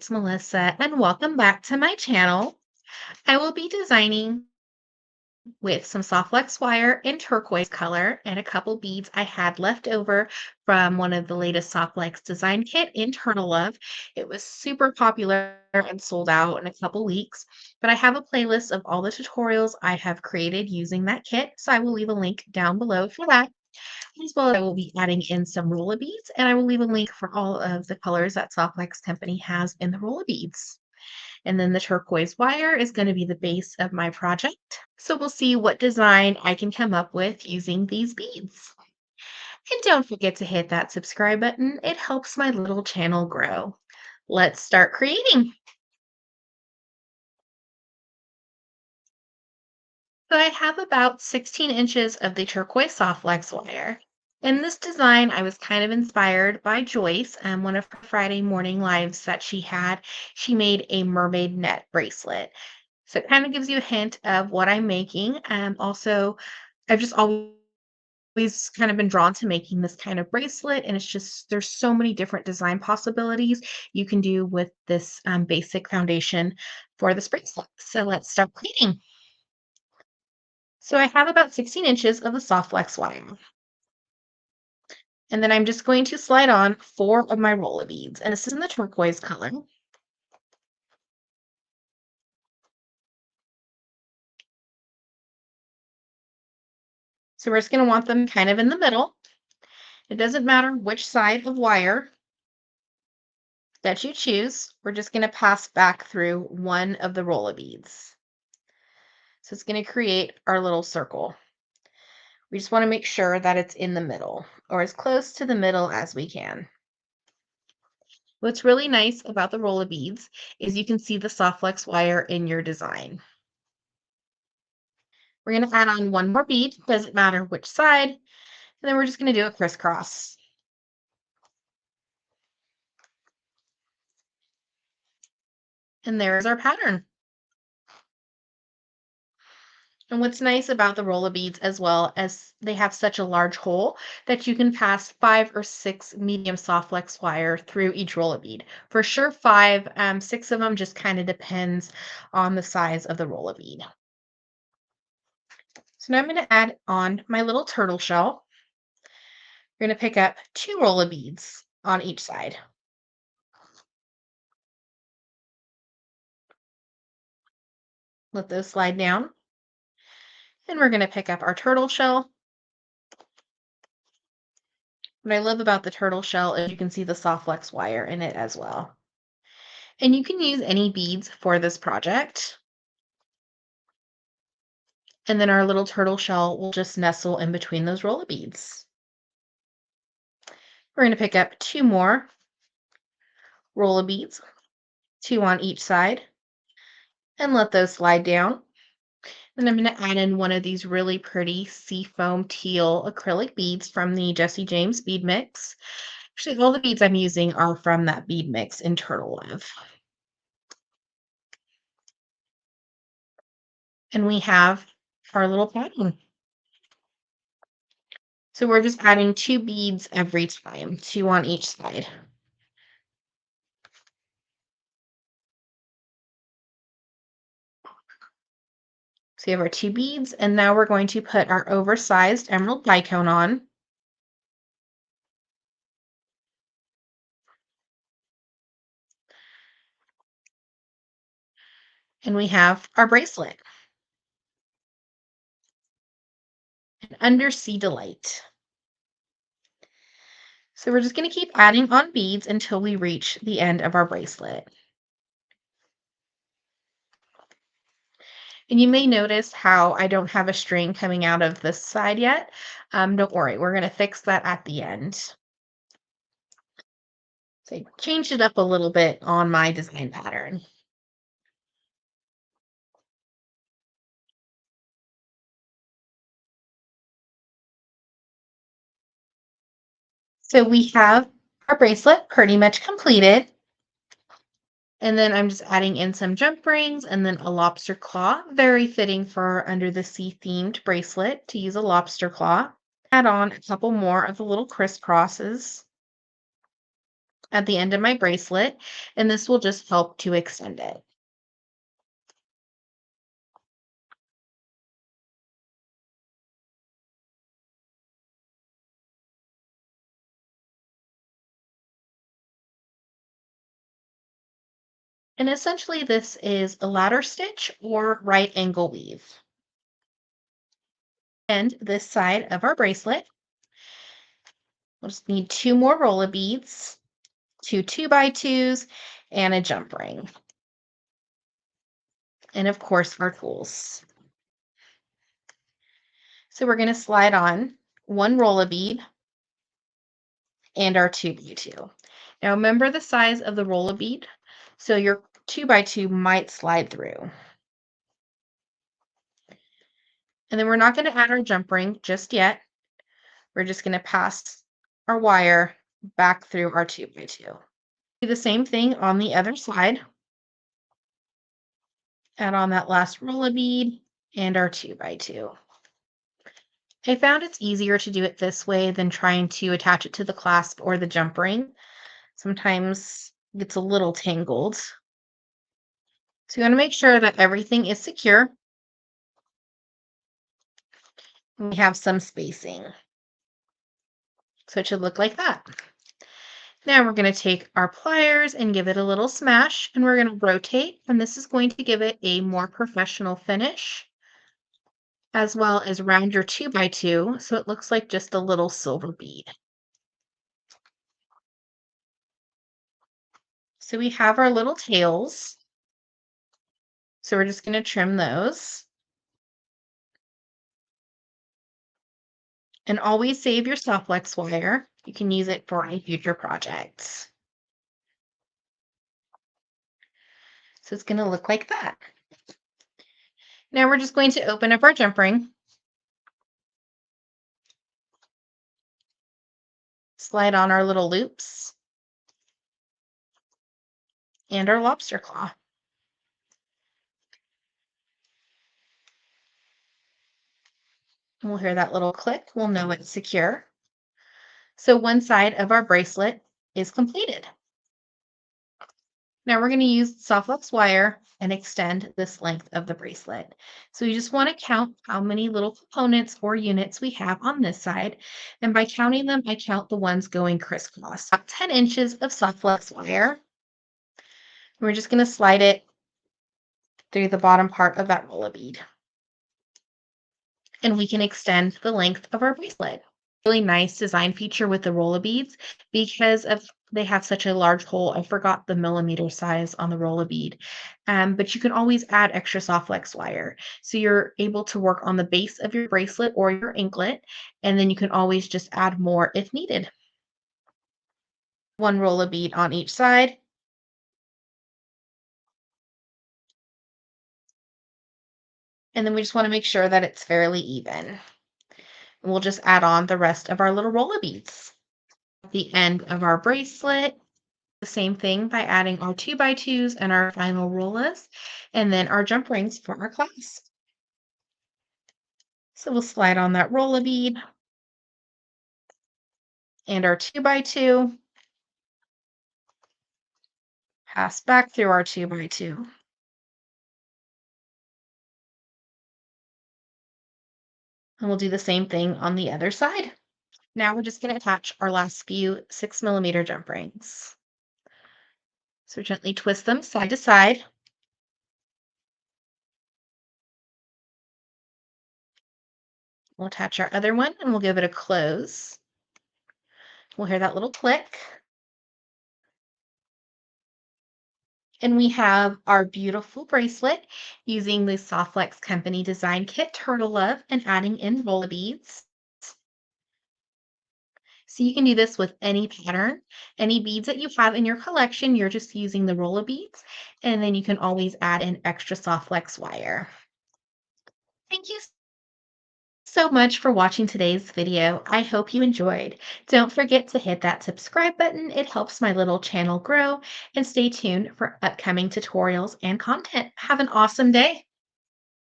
It's Melissa, and welcome back to my channel. I will be designing with some soft flex wire in turquoise color and a couple beads I had left over from one of the latest soft flex design kit in Turtle Love. It was super popular and sold out in a couple weeks, but I have a playlist of all the tutorials I have created using that kit, so I will leave a link down below for that. As well as I will be adding in some Rola Beads, and I will leave a link for all of the colors that Softlex Company has in the Rola Beads. And then the turquoise wire is going to be the base of my project. So we'll see what design I can come up with using these beads. And don't forget to hit that subscribe button. It helps my little channel grow. Let's start creating. So I have about 16 inches of the turquoise soft flex wire. In this design, I was kind of inspired by Joyce and one of her Friday morning lives that she had. She made a mermaid net bracelet. So it kind of gives you a hint of what I'm making. Also, I've just always kind of been drawn to making this kind of bracelet, and it's just there's so many different design possibilities you can do with this basic foundation for this bracelet. So let's start creating. So I have about 16 inches of the soft flex wire. And then I'm just going to slide on 4 of my roller beads. And this is in the turquoise color. So we're just going to want them kind of in the middle. It doesn't matter which side of wire that you choose. We're just going to pass back through one of the roller beads. So it's going to create our little circle. We just want to make sure that it's in the middle or as close to the middle as we can. What's really nice about the roller beads is you can see the soft flex wire in your design. We're going to add on one more bead, doesn't matter which side, and then we're just going to do a crisscross. And there's our pattern. And what's nice about the roller beads as well as they have such a large hole that you can pass 5 or 6 medium soft flex wire through each roller bead. For sure 5, 6 of them just kind of depends on the size of the roller bead. So now I'm going to add on my little turtle shell. We're going to pick up 2 roller beads on each side. Let those slide down. And we're going to pick up our turtle shell. What I love about the turtle shell is you can see the soft flex wire in it as well. And you can use any beads for this project. And then our little turtle shell will just nestle in between those roller beads. We're going to pick up 2 more roller beads, 2 on each side, and let those slide down. Then I'm going to add in one of these really pretty seafoam teal acrylic beads from the Jesse James bead mix. Actually, all the beads I'm using are from that bead mix in Turtle Love. And we have our little pattern. So we're just adding 2 beads every time, 2 on each side. So you have our 2 beads, and now we're going to put our oversized emerald bicone on. And we have our bracelet. An undersea delight. So we're just going to keep adding on beads until we reach the end of our bracelet. And you may notice how I don't have a string coming out of this side yet. Don't worry, we're going to fix that at the end. So I changed it up a little bit on my design pattern. So we have our bracelet pretty much completed. And then I'm just adding in some jump rings and then a lobster claw, very fitting for under the sea themed bracelet to use a lobster claw. Add on a couple more of the little crisscrosses. at the end of my bracelet, and this will just help to extend it. And essentially, this is a ladder stitch or right angle weave. And this side of our bracelet, we'll just need two more Rola beads, two 2x2s, and a jump ring. And of course, our tools. So we're going to slide on one Rola bead and our 2x2. Now remember the size of the Rola bead, so your 2x2 might slide through. And then we're not going to add our jump ring just yet. We're just going to pass our wire back through our 2x2. Do the same thing on the other side. Add on that last Rola bead and our 2x2. I found it's easier to do it this way than trying to attach it to the clasp or the jump ring. Sometimes it gets a little tangled. So you want to make sure that everything is secure. We have some spacing. So it should look like that. Now we're going to take our pliers and give it a little smash, and we're going to rotate, and this is going to give it a more professional finish, as well as round your 2x2 so it looks like just a little silver bead. So we have our little tails. So we're just going to trim those. And always save your soft flex wire. You can use it for any future projects. So it's going to look like that. Now we're just going to open up our jump ring. Slide on our little loops and our lobster claw. And we'll hear that little click. We'll know it's secure. So one side of our bracelet is completed. Now we're going to use soft flex wire and extend this length of the bracelet. So you just want to count how many little components or units we have on this side. And by counting them, I count the ones going crisscross. About 10 inches of soft flex wire. We're just going to slide it through the bottom part of that Rola bead. And we can extend the length of our bracelet. Really nice design feature with the Rola beads because of they have such a large hole. I forgot the millimeter size on the Rola bead, but you can always add extra soft flex wire. So you're able to work on the base of your bracelet or your anklet, and then you can always just add more if needed. One Rola bead on each side. And then we just want to make sure that it's fairly even. And we'll just add on the rest of our little Rola beads. At the end of our bracelet, the same thing by adding our 2x2s and our final Rolas, and then our jump rings for our clasp. So we'll slide on that Rola bead and our 2x2, pass back through our 2x2. And we'll do the same thing on the other side. Now we're just going to attach our last few 6mm jump rings. So gently twist them side to side. We'll attach our other one and we'll give it a close. We'll hear that little click. And we have our beautiful bracelet using the Softflex Company Design Kit Turtle Love and adding in Rola beads. So you can do this with any pattern, any beads that you have in your collection, you're just using the Rola beads, and then you can always add in extra Softflex wire. Thank you so much for watching today's video. I hope you enjoyed. Don't forget to hit that subscribe button. It helps my little channel grow, and stay tuned for upcoming tutorials and content. Have an awesome day.